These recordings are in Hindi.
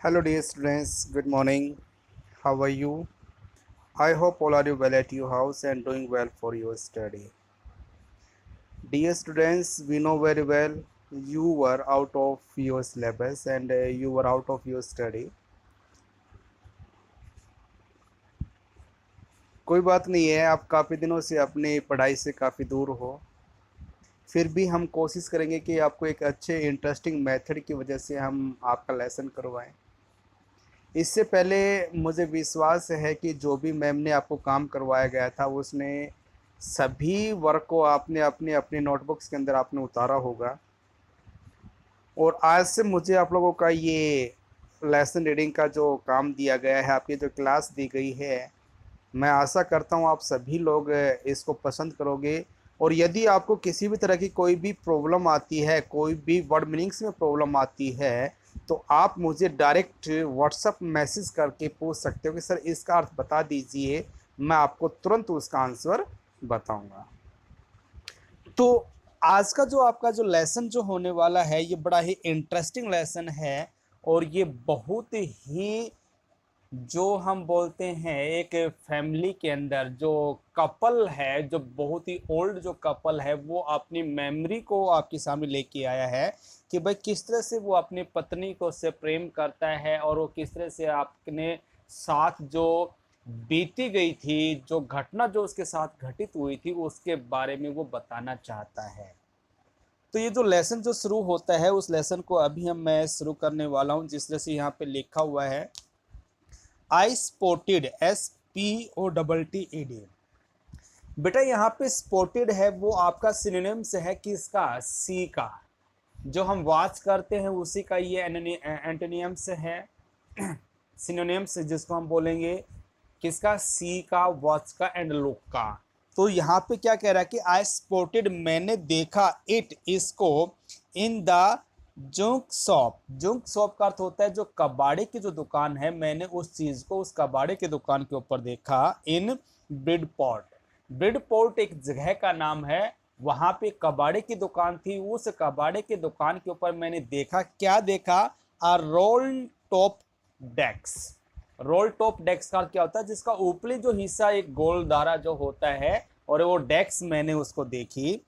Hello dear students, good morning. How are you? I hope all are you well at your house and doing well for your study. Dear students, we know very well you were out of your syllabus and you were out of your study. कोई बात नहीं है, आप काफ़ी दिनों से अपनी पढ़ाई से काफ़ी दूर हो। फिर भी हम कोशिश करेंगे कि आपको एक अच्छे इंटरेस्टिंग मेथड की वजह से हम आपका लेसन करवाएं। इससे पहले मुझे विश्वास है कि जो भी मैम ने आपको काम करवाया गया था उसने सभी वर्क को आपने अपने अपने नोटबुक्स के अंदर आपने उतारा होगा। और आज से मुझे आप लोगों का ये लेसन रीडिंग का जो काम दिया गया है, आपकी जो क्लास दी गई है, मैं आशा करता हूँ आप सभी लोग इसको पसंद करोगे। और यदि आपको किसी भी तरह की कोई भी प्रॉब्लम आती है, कोई भी वर्ड मीनिंग्स में प्रॉब्लम आती है, तो आप मुझे डायरेक्ट व्हाट्सअप मैसेज करके पूछ सकते हो कि सर इसका अर्थ बता दीजिए, मैं आपको तुरंत उसका आंसर बताऊंगा। तो आज का जो आपका जो लेसन जो होने वाला है ये बड़ा ही इंटरेस्टिंग लेसन है। और ये बहुत ही जो हम बोलते हैं एक फैमिली के अंदर जो कपल है, जो बहुत ही ओल्ड जो कपल है, वो अपनी मेमोरी को आपके सामने लेके आया है कि भाई किस तरह से वो अपनी पत्नी को से प्रेम करता है और वो किस तरह से आपने साथ जो बीती गई थी, जो घटना जो उसके साथ घटित हुई थी, उसके बारे में वो बताना चाहता है। तो ये जो लेसन जो शुरू होता है उस लेसन को अभी मैं शुरू करने वाला हूँ। जिस तरह से यहाँ पे लिखा हुआ है, आई स्पॉटेड, SPOTTED। बेटा यहाँ पे स्पॉटेड है वो आपका सिनोनिम्स है किसका? सी का। जो हम वॉच करते हैं उसी का ये एंटोनियम्स है, सिनोनिम्स जिसको हम बोलेंगे किसका? सी का, वॉच का एंड लुक का। तो यहाँ पे क्या कह रहा है कि आई स्पॉटेड, मैंने देखा, इट, इसको, इन द जुंक शॉप। जुंक शॉप का अर्थ होता है जो कबाड़े की जो दुकान है, मैंने उस चीज को उस कबाड़े की दुकान के ऊपर देखा। इन ब्रिडपोर्ट, ब्रिडपोर्ट एक जगह का नाम है, वहां पे कबाड़े की दुकान थी। उस कबाड़े की दुकान के ऊपर मैंने देखा, क्या देखा? अ रोल टॉप डेक्स। रोल टॉप डेस्क का क्या होता है? जिसका ऊपरी जो हिस्सा एक गोल धारा जो होता है, और वो डेस्क मैंने उसको देखी।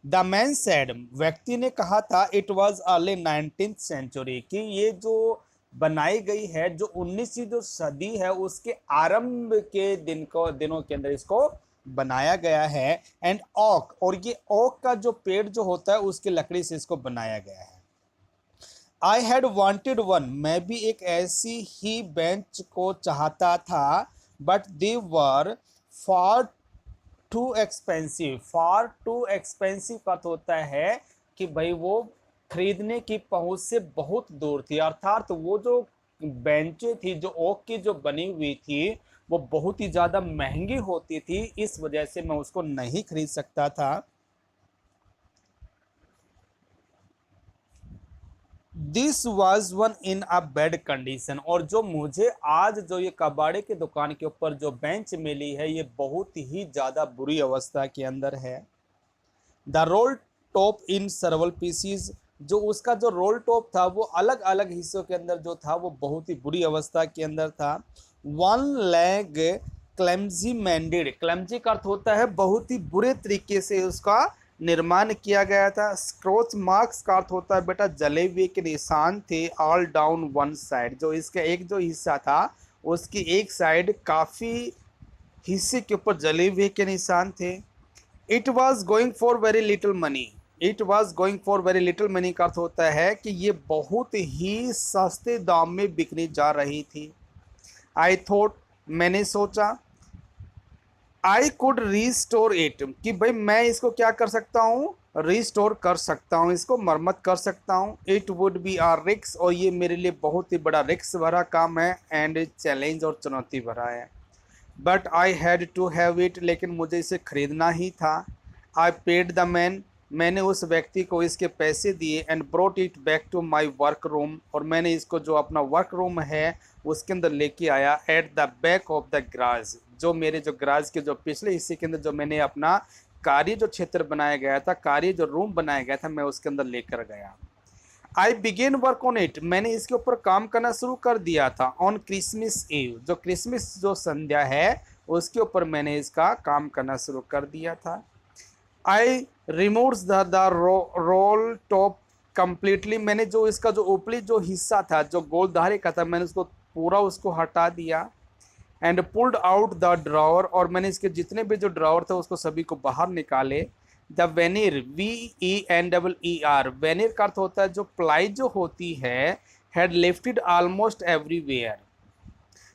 द मैन सेड, व्यक्ति ने कहा था, it was early 19th century, कि ये जो बनाई गई है जो 19वीं जो सदी है उसके आरंभ के दिनों के अंदर इसको बनाया गया है। एंड ओक, और ये ओक का जो पेड़ जो होता है उसकी लकड़ी से इसको बनाया गया है। आई हैड वॉन्टेड वन, मैं भी एक ऐसी ही बेंच को चाहता था। But they were far too expensive. Far too expensive का अर्थ होता है कि भाई वो खरीदने की पहुंच से बहुत दूर थी, अर्थात वो जो बेंचें थी जो ओक की जो बनी हुई थी वो बहुत ही ज्यादा महंगी होती थी, इस वजह से मैं उसको नहीं खरीद सकता था। This was one in a bad condition, और जो मुझे आज जो ये कबाड़े की दुकान के ऊपर जो बेंच मिली है ये बहुत ही ज्यादा बुरी अवस्था के अंदर है। The roll top in several pieces, जो उसका जो रोल टॉप था वो अलग अलग हिस्सों के अंदर जो था वो बहुत ही बुरी अवस्था के अंदर था। वन लैग क्लेमजी मैंडेड, क्लेमजी का अर्थ होता है बहुत ही बुरे तरीके से उसका निर्माण किया गया था। स्क्रोच मार्क्स का अर्थ होता है बेटा जले हुए के निशान थे, ऑल डाउन वन साइड, जो इसका एक जो हिस्सा था उसकी एक साइड काफी हिस्से के ऊपर जले हुए के निशान थे। It was going for very little money, it was going for very little money का अर्थ होता है कि ये बहुत ही सस्ते दाम में बिकने जा रही थी। आई थॉट, मैंने सोचा, आई कुड रीस्टोर इट, कि भाई मैं इसको क्या कर सकता हूँ? रीस्टोर कर सकता हूँ, इसको मरम्मत कर सकता हूँ। इट वुड बी आर रिक्स, और ये मेरे लिए बहुत ही बड़ा रिक्स भरा काम है एंड चैलेंज और चुनौती भरा है। But I had to have it, लेकिन मुझे इसे खरीदना ही था। आई पेड द मैन, मैंने उस व्यक्ति को इसके पैसे दिए। And brought it back to my work room, और मैंने इसको जो अपना वर्क रूम है उसके अंदर लेके आया। At the back of the garage, जो मेरे जो गराज के जो पिछले हिस्से के अंदर जो मैंने अपना कार्य जो क्षेत्र बनाया गया था, कार्य जो रूम बनाया गया था, मैं उसके अंदर लेकर गया। आई बिगेन वर्क ऑन इट, मैंने इसके ऊपर काम करना शुरू कर दिया था। ऑन क्रिसमस ईव, जो क्रिसमस जो संध्या है उसके ऊपर मैंने इसका काम करना शुरू कर दिया था। I removes the roll top completely, मैंने जो इसका जो ऊपरी जो हिस्सा था जो गोलधारे का था मैंने उसको पूरा उसको हटा दिया। And pulled out the drawer, और मैंने इसके जितने भी जो ड्रॉवर थे उसको सभी को बाहर निकाले। द वेनिर, VENER, वेनिर का अर्थ होता है जो प्लाई जो होती है, हैड लिफ्टेड ऑलमोस्ट एवरीवेयर,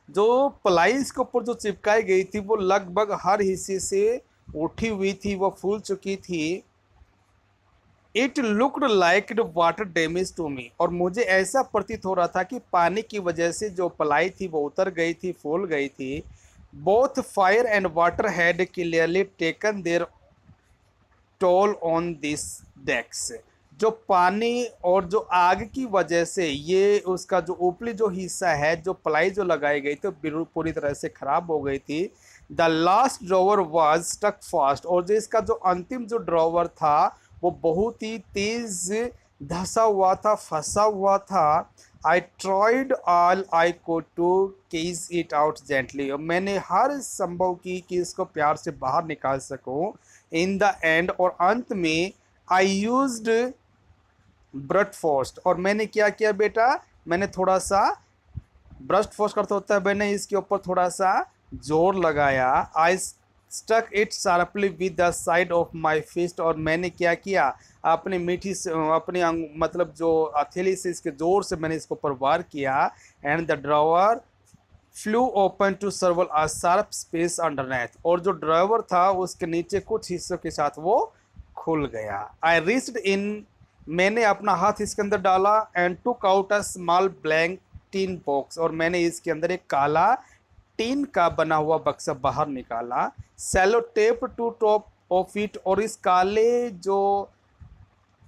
जो प्लाई इसके ऊपर जो चिपकाई गई थी वो लगभग हर हिस्से से उठी हुई थी, वो फूल चुकी थी। It looked like water damage to me, और मुझे ऐसा प्रतीत हो रहा था कि पानी की वजह से जो पलाई थी वो उतर गई थी, फूल गई थी। Both fire and water had clearly taken their toll on this decks, जो पानी और जो आग की वजह से ये उसका जो ऊपरी जो हिस्सा है जो पलाई जो लगाई गई थी बिल्कुल पूरी तरह से खराब हो गई थी। The last drawer was stuck fast, और जो इसका जो अंतिम जो ड्रॉवर था वो बहुत ही तेज धंसा हुआ था, फंसा हुआ था। I tried all I could to coax it out gently, और मैंने हर संभव की कि इसको प्यार से बाहर निकाल सकूं। इन द एंड, और अंत में आई यूज्ड ब्रट फोर्स, और मैंने क्या किया बेटा, मैंने थोड़ा सा ब्रस्ट फोर्स करता होता है, मैंने इसके ऊपर थोड़ा सा जोर लगाया। I stuck it sharply with the side of my fist, और मैंने क्या किया, अपनी मीठी से अपनी मतलब जो हथेली से इसके जोर से मैंने इसके ऊपर वार किया। And the drawer flew open to several a sharp space underneath, और जो ड्राइवर था उसके नीचे कुछ हिस्सों के साथ वो खुल गया। आई रीच्ड इन, मैंने अपना हाथ इसके अंदर डाला। And took out a small blank tin box, और मैंने इसके अंदर एक काला टीन का बना हुआ बक्सा बाहर निकाला। Sellotaped to top of it, और इस काले जो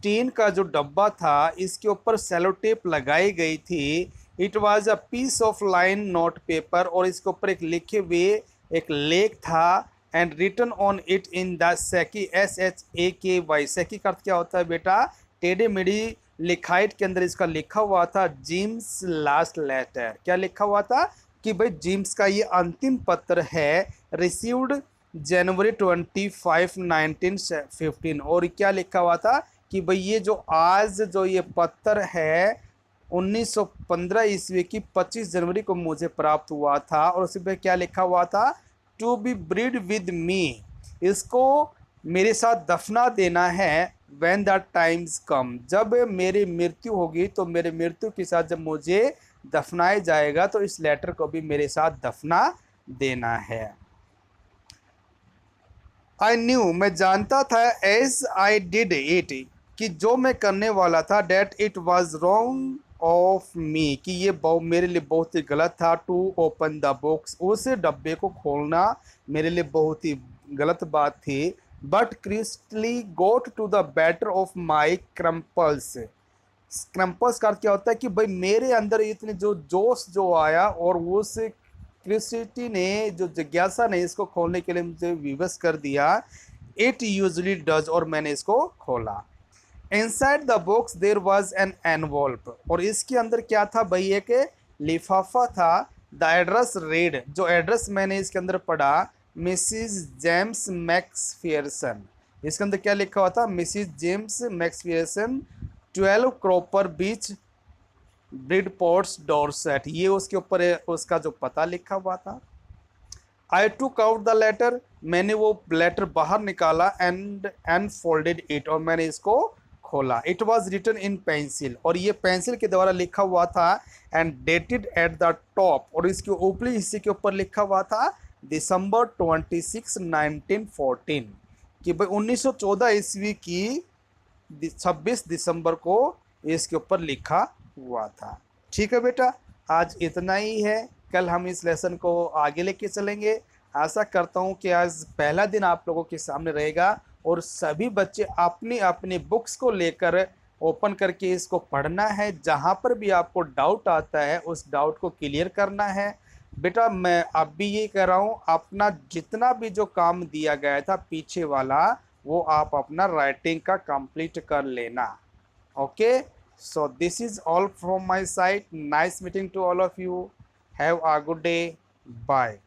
टीन का जो डब्बा था इसके ऊपर सेलो टेप लगाई गई थी। It was a piece of line note paper, और इसके ऊपर एक लिखे हुए एक लेख था। And written on it in the shaky, SHAKY, shaky का अर्थ क्या होता है बेटा, टेढ़ी मेढ़ी लिखाइट के अंदर इसका लिखा हुआ था जिम्स लास्ट लेटर, क्या लिखा हुआ था कि भाई जिम्स का ये अंतिम पत्र है, रिसीव्ड January 25, 1915, और क्या लिखा हुआ था कि भाई ये जो आज जो ये पत्र है 1915 ईस्वी की 25 जनवरी को मुझे प्राप्त हुआ था, और उसी पे क्या लिखा हुआ था, to be buried with me, इसको मेरे साथ दफना देना है। व्हेन द टाइम्स कम, जब मेरी मृत्यु होगी तो मेरे मृत्यु के साथ जब मुझे दफनाया जाएगा तो इस लेटर को भी मेरे साथ दफना देना है। आई न्यू, मैं जानता था, एज आई डिड इट, कि जो मैं करने वाला था, that it was wrong of me, कि ये मेरे लिए बहुत ही गलत था। टू ओपन द बॉक्स, उस डब्बे को खोलना मेरे लिए बहुत ही गलत बात थी। But curiously got to the better of my crumples, crumples का अर्थ क्या होता है कि भाई मेरे अंदर इतने जो जोश जो आया, और उस क्यूरियोसिटी ने जो जिज्ञासा ने इसको खोलने के लिए मुझे विवश कर दिया। इट यूजली डज, और मैंने इसको खोला। Inside the box there was an envelope, और इसके अंदर क्या था भाई, एक लिफाफा था। द एड्रेस रेड, जो एड्रेस मैंने इसके अंदर पढ़ा, मिसिज जेम्स मैक्सफियरसन, इसके अंदर क्या लिखा हुआ था, मिसिज जेम्स मैक्सफियरसन, 12 क्रॉपर बीच, ब्रिडपोर्ट्स, डॉर्सेट, ये उसके ऊपर उसका जो पता लिखा हुआ था। आई टुक आउट द लेटर, मैंने वो लेटर बाहर निकाला। एंड अनफोल्डेड इट, और मैंने इसको खोला। It was written in pencil, और ये पेंसिल के द्वारा लिखा हुआ था। And dated at the top, और इसके ऊपरी हिस्से के ऊपर लिखा हुआ था December 26, 1914, कि भाई 1914 ईस्वी की 26 दिसंबर को इसके ऊपर लिखा हुआ था। ठीक है बेटा, आज इतना ही है, कल हम इस लेसन को आगे लेके चलेंगे। आशा करता हूँ कि आज पहला दिन आप लोगों के सामने रहेगा, और सभी बच्चे अपनी अपनी बुक्स को लेकर ओपन करके इसको पढ़ना है। जहाँ पर भी आपको डाउट आता है उस डाउट को क्लियर करना है। बेटा मैं अब भी ये कह रहा हूँ, अपना जितना भी जो काम दिया गया था पीछे वाला, वो आप अपना राइटिंग का कंप्लीट कर लेना। Okay, So this is all from my side. Nice meeting to all of you. Have a good day. Bye.